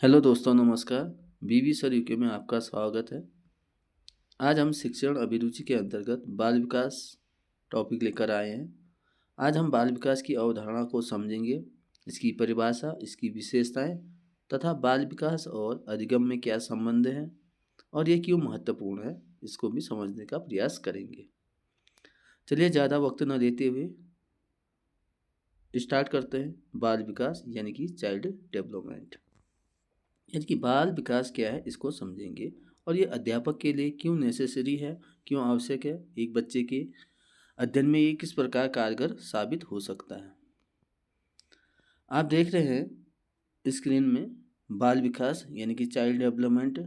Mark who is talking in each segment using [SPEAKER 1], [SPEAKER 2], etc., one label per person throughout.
[SPEAKER 1] Hello दोस्तों, नमस्कार। बीवी सर यूके में आपका स्वागत है। आज हम शिक्षण अभिरुचि के अंतर्गत बाल विकास टॉपिक लेकर आए हैं। आज हम बाल विकास की अवधारणा को समझेंगे, इसकी परिभाषा, इसकी विशेषताएं तथा बाल विकास और अधिगम में क्या संबंध है और ये क्यों महत्वपूर्ण है, इसको भी समझने का प्रयास करेंगे। चलिए ज़्यादा वक्त न लेते हुए स्टार्ट करते हैं। बाल विकास यानी कि चाइल्ड डेवलपमेंट, यानी कि बाल विकास क्या है, इसको समझेंगे और ये अध्यापक के लिए क्यों नेसेसरी है, क्यों आवश्यक है, एक बच्चे के अध्ययन में ये किस प्रकार कारगर साबित हो सकता है। आप देख रहे हैं स्क्रीन में बाल विकास यानी कि चाइल्ड डेवलपमेंट।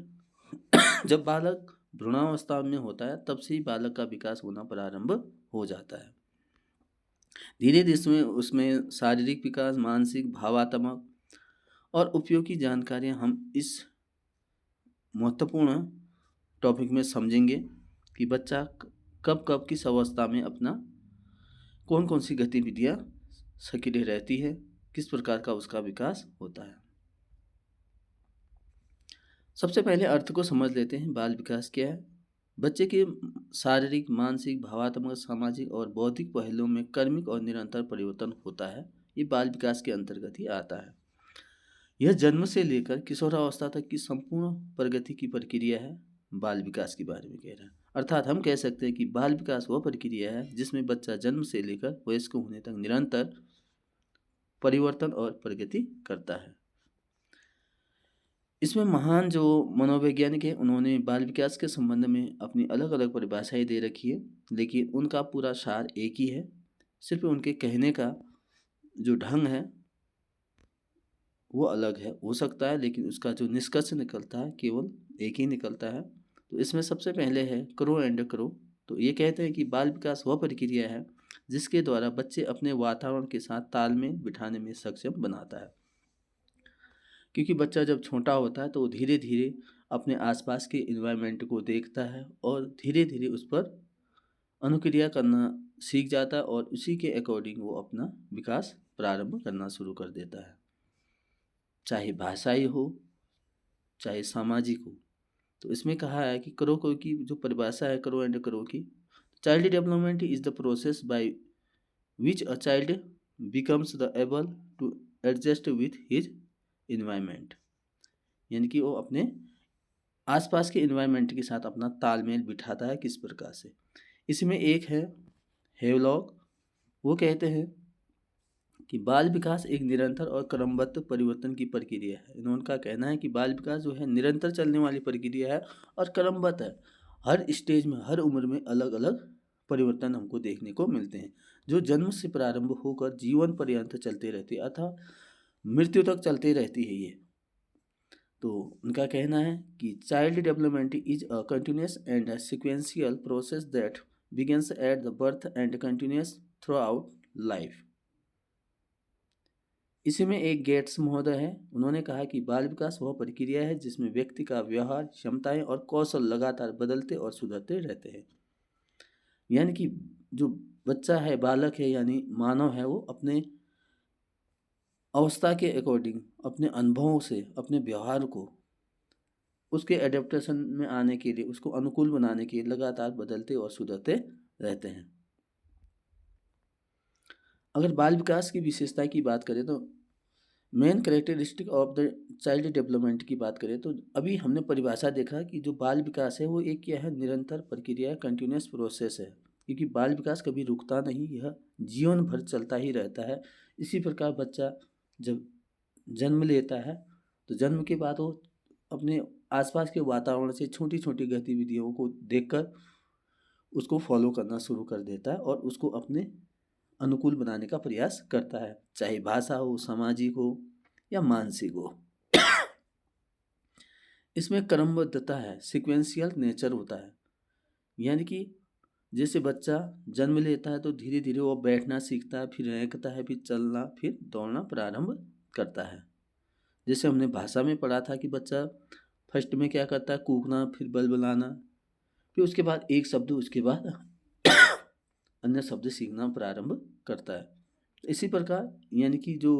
[SPEAKER 1] जब बालक भ्रूणावस्था में होता है तब से ही बालक का विकास होना प्रारंभ हो जाता है। धीरे धीरे उसमें शारीरिक विकास, मानसिक, भावात्मक और उपयोगी जानकारियां हम इस महत्वपूर्ण टॉपिक में समझेंगे कि बच्चा कब कब किस अवस्था में अपना कौन कौन सी गतिविधियां सक्रिय रहती है, किस प्रकार का उसका विकास होता है। सबसे पहले अर्थ को समझ लेते हैं। बाल विकास क्या है? बच्चे के शारीरिक, मानसिक, भावात्मक, सामाजिक और बौद्धिक पहलुओं में क्रमिक और निरंतर परिवर्तन होता है। ये बाल विकास के अंतर्गत ही आता है। यह जन्म से लेकर किशोरावस्था तक की संपूर्ण प्रगति की प्रक्रिया है। बाल विकास के बारे में कह रहे हैं, अर्थात हम कह सकते हैं कि बाल विकास वह प्रक्रिया है जिसमें बच्चा जन्म से लेकर वयस्क होने तक निरंतर परिवर्तन और प्रगति करता है। इसमें महान जो मनोवैज्ञानिक है, उन्होंने बाल विकास के संबंध में अपनी अलग अलग परिभाषाएं दे रखी है, लेकिन उनका पूरा सार एक ही है। सिर्फ उनके कहने का जो ढंग है वो अलग है, हो सकता है, लेकिन उसका जो निष्कर्ष निकलता है केवल एक ही निकलता है। तो इसमें सबसे पहले है क्रो एंड क्रो। तो ये कहते हैं कि बाल विकास वह प्रक्रिया है जिसके द्वारा बच्चे अपने वातावरण के साथ तालमेल बिठाने में सक्षम बनाता है। क्योंकि बच्चा जब छोटा होता है तो वो धीरे धीरे अपने आसपास के इन्वायरमेंट को देखता है और धीरे धीरे उस पर अनुक्रिया करना सीख जाता है और उसी के अकॉर्डिंग वो अपना विकास प्रारंभ करना शुरू कर देता है, चाहे भाषाई हो चाहे सामाजिक हो। तो इसमें कहा है कि करो को की जो परिभाषा है करो एंड करो की, child development is the process by which a child becomes the able to adjust with his environment, यानी कि वो अपने आसपास के इन्वायरमेंट के साथ अपना तालमेल बिठाता है। किस प्रकार से? इसमें एक है हेवलॉक, वो कहते हैं कि बाल विकास एक निरंतर और क्रमबद्ध परिवर्तन की प्रक्रिया है। इन्होंने कहना है कि बाल विकास जो है निरंतर चलने वाली प्रक्रिया है और क्रमबद्ध है। हर स्टेज में, हर उम्र में अलग अलग परिवर्तन हमको देखने को मिलते हैं, जो जन्म से प्रारंभ होकर जीवन पर्यंत चलते रहते हैं, अर्थात मृत्यु तक चलते रहती है ये। तो उनका कहना है कि child development is a continuous and sequential process that begins at the birth and continuous through out life. इसी में एक गेट्स महोदय है, उन्होंने कहा कि बाल विकास वह प्रक्रिया है जिसमें व्यक्ति का व्यवहार, क्षमताएं और कौशल लगातार बदलते और सुधरते रहते हैं। यानी कि जो बच्चा है, बालक है यानी मानव है, वो अपने अवस्था के अकॉर्डिंग, अपने अनुभवों से, अपने व्यवहार को उसके एडेप्टेशन में आने के लिए, उसको अनुकूल बनाने के लिए लगातार बदलते और सुधरते रहते हैं। अगर बाल विकास की विशेषता की बात करें तो main characteristic of the child development की बात करें तो अभी हमने परिभाषा देखा कि जो बाल विकास है वो एक क्या है, निरंतर प्रक्रिया, कंटिन्यूस प्रोसेस है। क्योंकि बाल विकास कभी रुकता नहीं, यह जीवन भर चलता ही रहता है। इसी प्रकार बच्चा जब जन्म लेता है तो जन्म के बाद वो अपने आसपास के वातावरण से छोटी छोटी गतिविधियों को देखकर उसको फॉलो करना शुरू कर देता है और उसको अपने अनुकूल बनाने का प्रयास करता है, चाहे भाषा हो, सामाजिक हो या मानसिक हो। इसमें क्रमबद्धता है, सीक्वेंशियल नेचर होता है। यानी कि जैसे बच्चा जन्म लेता है तो धीरे धीरे वो बैठना सीखता है, फिर रेंगता है, फिर चलना, फिर दौड़ना प्रारंभ करता है। जैसे हमने भाषा में पढ़ा था कि बच्चा फर्स्ट में क्या करता है, कूकना, फिर बलबलाना, फिर उसके बाद एक शब्द, उसके बाद अन्य शब्द सीखना प्रारंभ करता है। इसी प्रकार यानी कि जो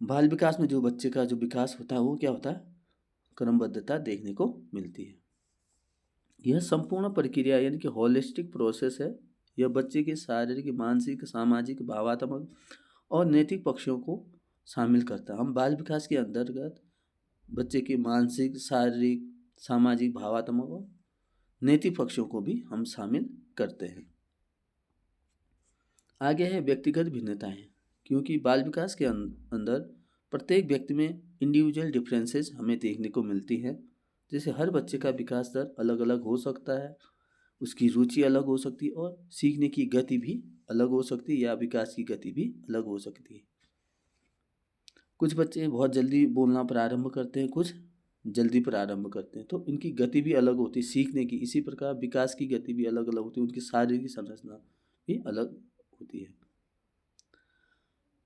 [SPEAKER 1] बाल विकास में जो बच्चे का जो विकास होता है वो क्या होता है, क्रमबद्धता देखने को मिलती है। यह संपूर्ण प्रक्रिया यानी कि होलिस्टिक प्रोसेस है। यह बच्चे के शारीरिक, मानसिक, सामाजिक, भावात्मक और नैतिक पक्षों को शामिल करता है। हम बाल विकास के अंतर्गत बच्चे के मानसिक, शारीरिक, सामाजिक, भावात्मक और नैतिक पक्षों को भी हम शामिल करते हैं। आगे है व्यक्तिगत भिन्नताएं, क्योंकि बाल विकास के अंदर प्रत्येक व्यक्ति में इंडिविजुअल डिफरेंसेस हमें देखने को मिलती हैं। जैसे हर बच्चे का विकास दर अलग अलग हो सकता है, उसकी रुचि अलग हो सकती है और सीखने की गति भी अलग हो सकती है या विकास की गति भी अलग हो सकती है। कुछ बच्चे बहुत जल्दी बोलना प्रारंभ करते हैं, कुछ जल्दी प्रारंभ करते हैं, तो इनकी गति भी अलग होती है सीखने की। इसी प्रकार विकास की गति भी अलग अलग होती है, उनकी शारीरिक संरचना भी अलग होती है।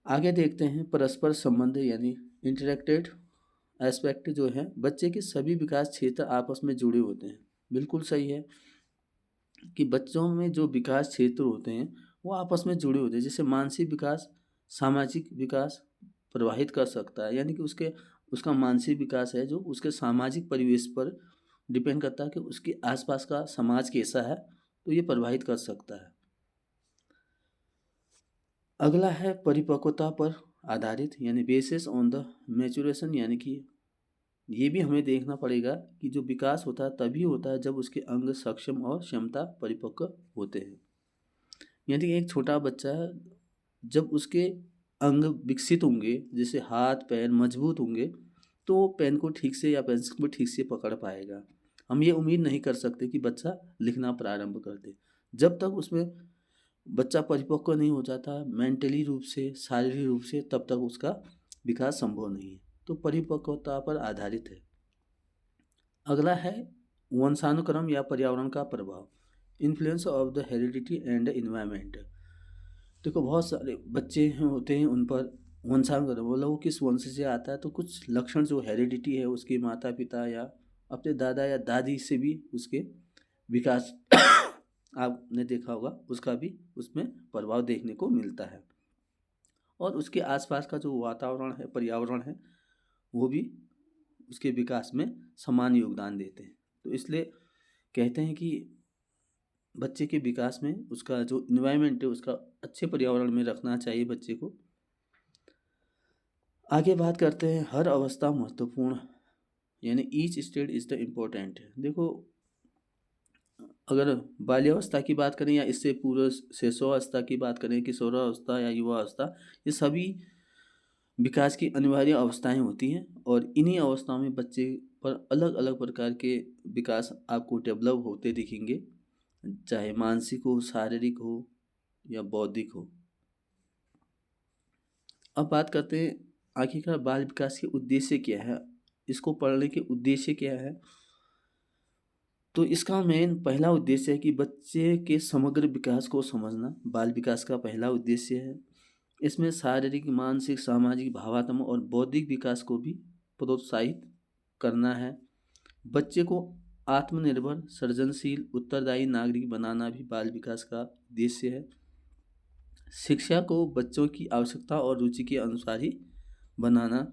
[SPEAKER 1] आगे देखते हैं परस्पर संबंध यानी इंटरेक्टेड एस्पेक्ट जो है, बच्चे के सभी विकास क्षेत्र आपस में जुड़े होते हैं। बिल्कुल सही है कि बच्चों में जो विकास क्षेत्र होते हैं वो आपस में जुड़े होते हैं। जैसे मानसिक विकास सामाजिक विकास प्रभावित कर सकता है, यानी कि उसका मानसिक विकास है जो उसके सामाजिक परिवेश पर डिपेंड करता है कि उसके आसपास का समाज कैसा है, तो ये प्रभावित कर सकता है। अगला है परिपक्वता पर आधारित यानी बेसिस ऑन द मैच्योरेशन, यानी कि ये भी हमें देखना पड़ेगा कि जो विकास होता है तभी होता है जब उसके अंग सक्षम और क्षमता परिपक्व होते हैं। यानी एक छोटा बच्चा है, जब उसके अंग विकसित होंगे, जैसे हाथ पैर मजबूत होंगे, तो वो पेन को ठीक से या पेंसिल को ठीक से पकड़ पाएगा। हम ये उम्मीद नहीं कर सकते कि बच्चा लिखना प्रारंभ कर दे जब तक उसमें बच्चा परिपक्व नहीं हो जाता मेंटली रूप से, शारीरिक रूप से, तब तक उसका विकास संभव नहीं है। तो परिपक्वता पर आधारित है। अगला है वंशानुक्रम या पर्यावरण का प्रभाव, influence of the heredity and environment. देखो बहुत सारे बच्चे होते हैं, उन पर वंशानुक्रम मतलब वो किस वंश से आता है, तो कुछ लक्षण जो हेरिडिटी है उसके माता पिता या अपने दादा या दादी से भी उसके विकास आपने देखा होगा, उसका भी उसमें प्रभाव देखने को मिलता है। और उसके आसपास का जो वातावरण है, पर्यावरण है, वो भी उसके विकास में समान योगदान देते हैं। तो इसलिए कहते हैं कि बच्चे के विकास में उसका जो इन्वायरमेंट है उसका अच्छे पर्यावरण में रखना चाहिए बच्चे को। आगे बात करते हैं हर अवस्था महत्वपूर्ण, यानी each stage is the important. देखो अगर बाल्यावस्था की बात करें या इससे पूर्व शैशवावस्था की बात करें, किशोरावस्था या युवावस्था, ये सभी विकास की अनिवार्य अवस्थाएं होती हैं और इन्हीं अवस्थाओं में बच्चे पर अलग अलग प्रकार के विकास आपको डेवलप होते दिखेंगे, चाहे मानसिक हो, शारीरिक हो या बौद्धिक हो। अब बात करते हैं आखिरकार बाल विकास के उद्देश्य क्या है, इसको पढ़ने के उद्देश्य क्या है। तो इसका मेन पहला उद्देश्य है कि बच्चे के समग्र विकास को समझना बाल विकास का पहला उद्देश्य है। इसमें शारीरिक, मानसिक, सामाजिक, भावात्मक और बौद्धिक विकास को भी प्रोत्साहित करना है। बच्चे को आत्मनिर्भर, सृजनशील, उत्तरदायी नागरिक बनाना भी बाल विकास का उद्देश्य है। शिक्षा को बच्चों की आवश्यकता और रुचि के अनुसार ही बनाना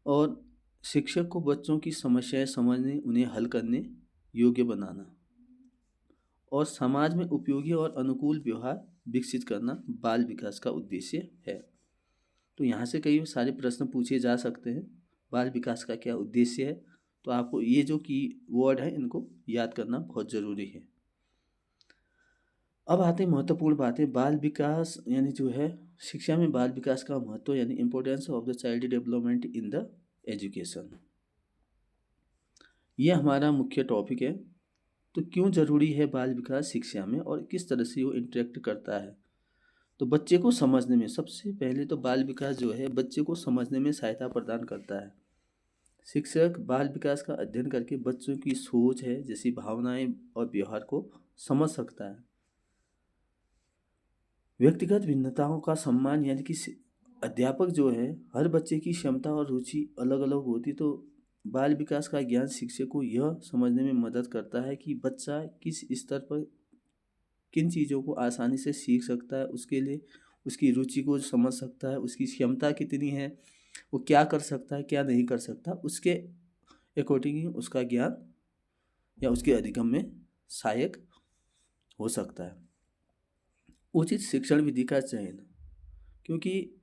[SPEAKER 1] और शिक्षक को बच्चों की समस्याएं समझने, उन्हें हल करने योग्य बनाना और समाज में उपयोगी और अनुकूल व्यवहार विकसित करना बाल विकास का उद्देश्य है। तो यहाँ से कई सारे प्रश्न पूछे जा सकते हैं, बाल विकास का क्या उद्देश्य है, तो आपको ये जो की वर्ड है इनको याद करना बहुत ज़रूरी है। अब आते हैं महत्वपूर्ण बातें, बाल विकास यानी जो है शिक्षा में बाल विकास का महत्व यानी importance of the child development in the education, ये हमारा मुख्य टॉपिक है। तो क्यों ज़रूरी है बाल विकास शिक्षा में और किस तरह से वो इंटरेक्ट करता है। तो बच्चे को समझने में, सबसे पहले तो बाल विकास जो है बच्चे को समझने में सहायता प्रदान करता है। शिक्षक बाल विकास का अध्ययन करके बच्चों की सोच है जैसी भावनाएं और व्यवहार को समझ सकता है। व्यक्तिगत भिन्नताओं का सम्मान, यानी कि अध्यापक जो है हर बच्चे की क्षमता और रुचि अलग अलग होती, तो बाल विकास का ज्ञान शिक्षक को यह समझने में मदद करता है कि बच्चा किस स्तर पर किन चीज़ों को आसानी से सीख सकता है, उसके लिए उसकी रुचि को समझ सकता है, उसकी क्षमता कितनी है, वो क्या कर सकता है क्या नहीं कर सकता, उसके अकॉर्डिंग ही उसका ज्ञान या उसके अधिगम में सहायक हो सकता है। उचित शिक्षण विधि का चयन, क्योंकि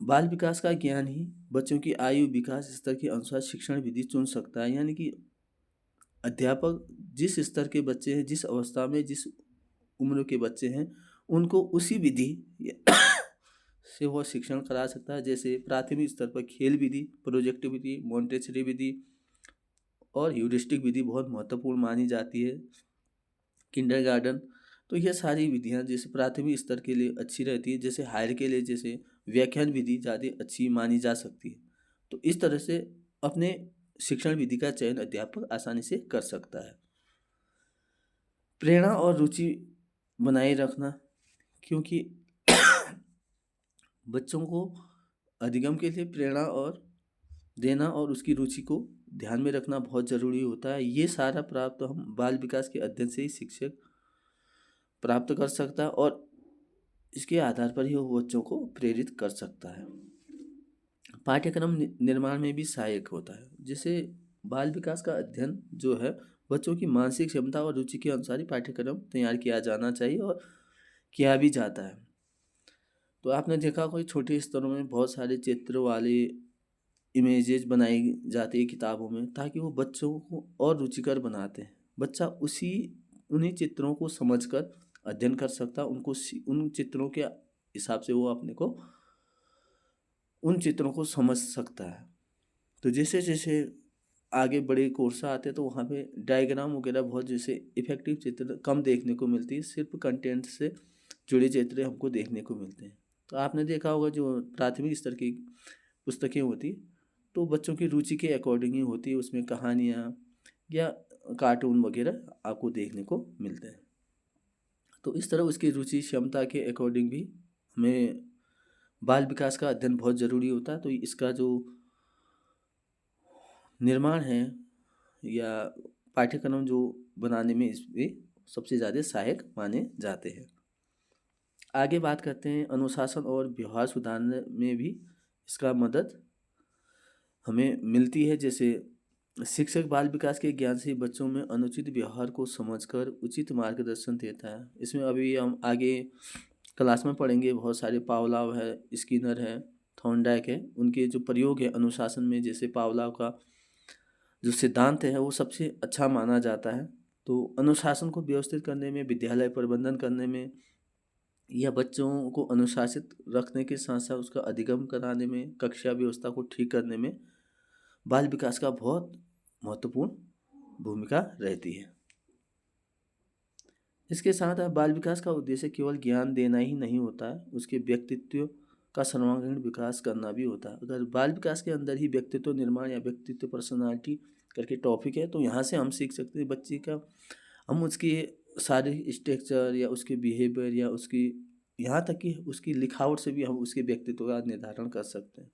[SPEAKER 1] बाल विकास का ज्ञान ही बच्चों की आयु विकास स्तर के अनुसार शिक्षण विधि चुन सकता है। यानी कि अध्यापक जिस स्तर के बच्चे हैं, जिस अवस्था में, जिस उम्र के बच्चे हैं, उनको उसी विधि से वह शिक्षण करा सकता है। जैसे प्राथमिक स्तर पर खेल विधि, प्रोजेक्ट विधि, मोंटेसरी विधि और ह्यूरिस्टिक विधि बहुत महत्वपूर्ण मानी जाती है। किंडरगार्टन, तो यह सारी विधियां जैसे प्राथमिक स्तर के लिए अच्छी रहती है, जैसे हायर के लिए जैसे व्याख्यान विधि ज़्यादा अच्छी मानी जा सकती है। तो इस तरह से अपने शिक्षण विधि का चयन अध्यापक आसानी से कर सकता है। प्रेरणा और रुचि बनाए रखना, क्योंकि बच्चों को अधिगम के लिए प्रेरणा और देना और उसकी रुचि को ध्यान में रखना बहुत ज़रूरी होता है। ये सारा प्राप्त हम बाल विकास के अध्ययन से ही शिक्षक प्राप्त कर सकता है और इसके आधार पर ही वो बच्चों को प्रेरित कर सकता है। पाठ्यक्रम निर्माण में भी सहायक होता है। जैसे बाल विकास का अध्ययन जो है, बच्चों की मानसिक क्षमता और रुचि के अनुसार ही पाठ्यक्रम तैयार किया जाना चाहिए और किया भी जाता है। तो आपने देखा कोई छोटे स्तरों में बहुत सारे चित्र वाले इमेजेस बनाई जाती है किताबों में, ताकि वो बच्चों को और रुचिकर बनाते हैं। बच्चा उन्हीं चित्रों को समझकर अध्ययन कर सकता है, उन चित्रों के हिसाब से वो अपने को उन चित्रों को समझ सकता है। तो जैसे जैसे आगे बड़े कोर्स आते हैं तो वहाँ पे डायग्राम वगैरह बहुत जैसे इफेक्टिव चित्र कम देखने को मिलती है, सिर्फ कंटेंट से जुड़े चित्र हमको देखने को मिलते हैं। तो आपने देखा होगा जो प्राथमिक स्तर की पुस्तकें होती तो बच्चों की रुचि के अकॉर्डिंग ही होती है, उसमें कहानियाँ या कार्टून वगैरह आपको देखने को मिलते हैं। तो इस तरह उसकी रुचि क्षमता के अकॉर्डिंग भी हमें बाल विकास का अध्ययन बहुत ज़रूरी होता है। तो इसका जो निर्माण है या पाठ्यक्रम जो बनाने में इसमें सबसे ज़्यादा सहायक माने जाते हैं। आगे बात करते हैं अनुशासन और व्यवहार सुधारने में भी इसका मदद हमें मिलती है। जैसे शिक्षक बाल विकास के ज्ञान से बच्चों में अनुचित व्यवहार को समझकर उचित मार्गदर्शन देता है। इसमें अभी हम आगे क्लास में पढ़ेंगे, बहुत सारे पावलाव है, स्किनर है, थॉर्नडाइक है, उनके जो प्रयोग है अनुशासन में, जैसे पावलाव का जो सिद्धांत है वो सबसे अच्छा माना जाता है। तो अनुशासन को व्यवस्थित करने में, विद्यालय प्रबंधन करने में या बच्चों को अनुशासित रखने के साथ साथ उसका अधिगम कराने में, कक्षा व्यवस्था को ठीक करने में बाल विकास का बहुत महत्वपूर्ण भूमिका रहती है। इसके साथ बाल विकास का उद्देश्य केवल ज्ञान देना ही नहीं होता है, उसके व्यक्तित्व का सर्वांगीण विकास करना भी होता है। अगर बाल विकास के अंदर ही व्यक्तित्व निर्माण या व्यक्तित्व पर्सनालिटी करके टॉपिक है तो यहाँ से हम सीख सकते हैं बच्चे का, हम उसकी शारीरिक स्ट्रक्चर या उसके बिहेवियर या उसकी यहाँ तक कि उसकी लिखावट से भी हम उसके व्यक्तित्व का निर्धारण कर सकते हैं।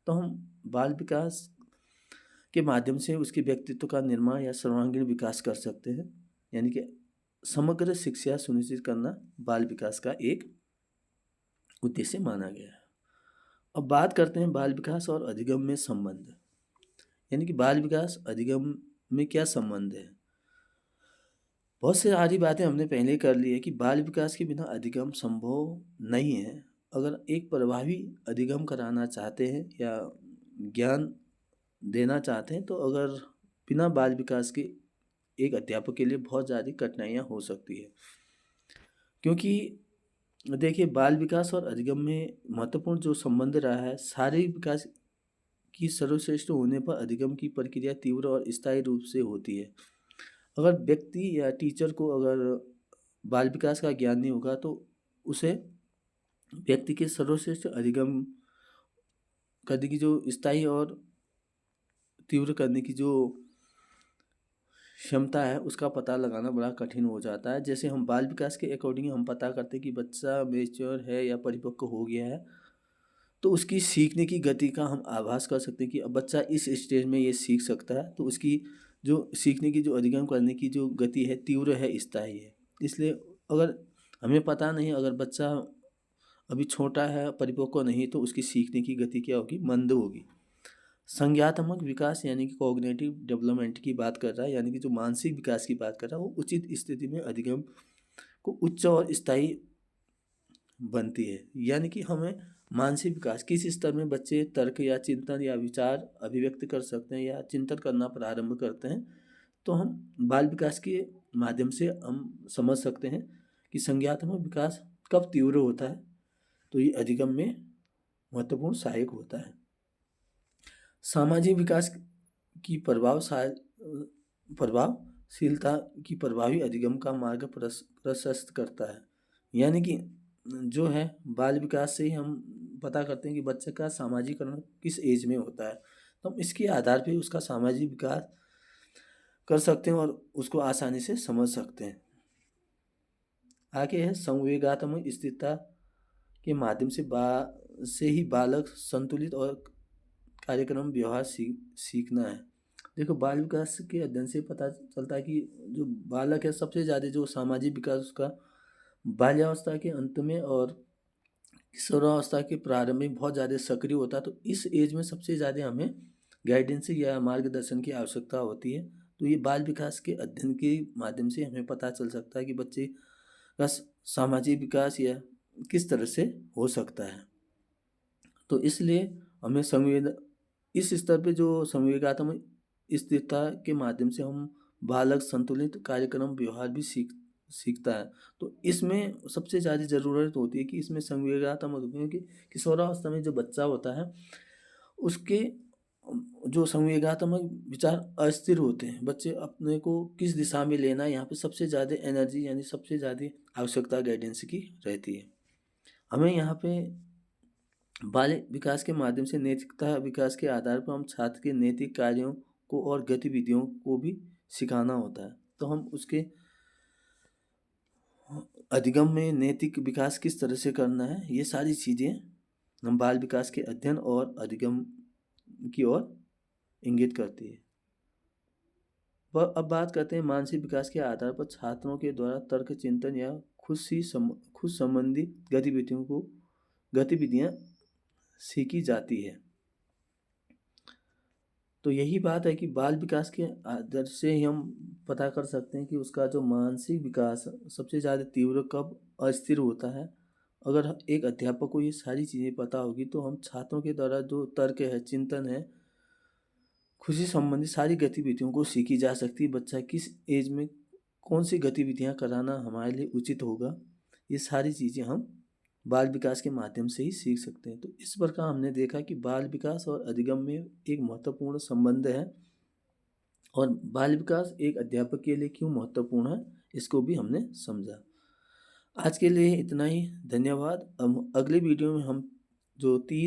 [SPEAKER 1] तो हम बाल विकास के माध्यम से उसके व्यक्तित्व का निर्माण या सर्वांगीण विकास कर सकते हैं। यानी कि समग्र शिक्षा सुनिश्चित करना बाल विकास का एक उद्देश्य माना गया है। अब बात करते हैं बाल विकास और अधिगम में संबंध, यानी कि बाल विकास अधिगम में क्या संबंध है। बहुत से सारी बातें हमने पहले कर ली है कि बाल विकास के बिना अधिगम संभव नहीं है। अगर एक प्रभावी अधिगम कराना चाहते हैं या ज्ञान देना चाहते हैं तो अगर बिना बाल विकास के एक अध्यापक के लिए बहुत ज़्यादा कठिनाइयाँ हो सकती है। क्योंकि देखिए बाल विकास और अधिगम में महत्वपूर्ण जो संबंध रहा है, शारीरिक विकास की सर्वश्रेष्ठ होने पर अधिगम की प्रक्रिया तीव्र और स्थायी रूप से होती है। अगर व्यक्ति या टीचर को अगर बाल विकास का ज्ञान नहीं होगा तो उसे व्यक्ति के सर्वश्रेष्ठ अधिगम करने की जो स्थायी और तीव्र करने की जो क्षमता है उसका पता लगाना बड़ा कठिन हो जाता है। जैसे हम बाल विकास के अकॉर्डिंग हम पता करते हैं कि बच्चा मैच्योर है या परिपक्व हो गया है, तो उसकी सीखने की गति का हम आभास कर सकते हैं कि अब बच्चा इस स्टेज में ये सीख सकता है। तो उसकी जो सीखने की जो अधिगम करने की जो गति है तीव्र है, स्थायी है। इसलिए अगर हमें पता नहीं, अगर बच्चा अभी छोटा है, परिपक्व नहीं, तो उसकी सीखने की गति क्या होगी, मंद होगी। संज्ञानात्मक विकास यानी कि कॉग्निटिव डेवलपमेंट की बात कर रहा है, यानी कि जो मानसिक विकास की बात कर रहा है, वो उचित स्थिति में अधिगम को उच्च और स्थायी बनती है। यानी कि हमें मानसिक विकास किस स्तर में बच्चे तर्क या चिंतन या विचार अभिव्यक्त कर सकते हैं या चिंतन करना प्रारंभ करते हैं, तो हम बाल विकास के माध्यम से हम समझ सकते हैं कि संज्ञानात्मक विकास कब तीव्र होता है, तो ये अधिगम में महत्वपूर्ण सहायक होता है। सामाजिक विकास की प्रभावशीलता की प्रभावी अधिगम का मार्ग प्रशस्त करता है। यानी कि जो है बाल विकास से ही हम पता करते हैं कि बच्चे का सामाजिकरण किस एज में होता है, तो हम इसके आधार पर उसका सामाजिक विकास कर सकते हैं और उसको आसानी से समझ सकते हैं। आगे है संवेगात्मक स्थिरता के माध्यम से ही बालक संतुलित और कार्यक्रम व्यवहार सीखना है। देखो, बाल विकास के अध्ययन से पता चलता है कि जो बालक है, सबसे ज़्यादा जो सामाजिक विकास उसका बाल्यावस्था के अंत में और किशोरावस्था के प्रारंभ में बहुत ज़्यादा सक्रिय होता है। तो इस एज में सबसे ज़्यादा हमें गाइडेंस या मार्गदर्शन की आवश्यकता होती है। तो ये बाल विकास के अध्ययन के माध्यम से हमें पता चल सकता है कि बच्चे का सामाजिक विकास या किस तरह से हो सकता है। तो इसलिए हमें इस स्तर पे जो संवेगात्मक स्थिरता के माध्यम से हम बालक संतुलित कार्यक्रम व्यवहार भी सीखता है। तो इसमें सबसे ज़्यादा ज़रूरत होती है कि इसमें संवेगात्मक, क्योंकि किशोरावस्था में जो बच्चा होता है उसके जो संवेगात्मक विचार अस्थिर होते हैं। बच्चे अपने को किस दिशा में लेना है, यहाँ पे सबसे ज़्यादा एनर्जी यानी सबसे ज़्यादा आवश्यकता गाइडेंस की रहती है। हमें यहाँ पे बाल विकास के माध्यम से नैतिकता विकास के आधार पर हम छात्र के नैतिक कार्यों को और गतिविधियों को भी सिखाना होता है। तो हम उसके अधिगम में नैतिक विकास किस तरह से करना है, ये सारी चीज़ें हम बाल विकास के अध्ययन और अधिगम की ओर इंगित करती है। अब बात करते हैं मानसिक विकास के आधार पर छात्रों के द्वारा तर्क चिंतन या खुद संबंधी गतिविधियाँ सीखी जाती है। तो यही बात है कि बाल विकास के आधार से ही हम पता कर सकते हैं कि उसका जो मानसिक विकास सबसे ज़्यादा तीव्र कब अस्थिर होता है। अगर एक अध्यापक को ये सारी चीज़ें पता होगी तो हम छात्रों के द्वारा जो तर्क है, चिंतन है, खुशी संबंधी सारी गतिविधियों को सीखी जा सकती है। बच्चा किस एज में कौन सी गतिविधियाँ कराना हमारे लिए उचित होगा, ये सारी चीज़ें हम बाल विकास के माध्यम से ही सीख सकते हैं। तो इस प्रकार हमने देखा कि बाल विकास और अधिगम में एक महत्वपूर्ण संबंध है और बाल विकास एक अध्यापक के लिए क्यों महत्वपूर्ण है, इसको भी हमने समझा। आज के लिए इतना ही, धन्यवाद। अगले वीडियो में हम जो 30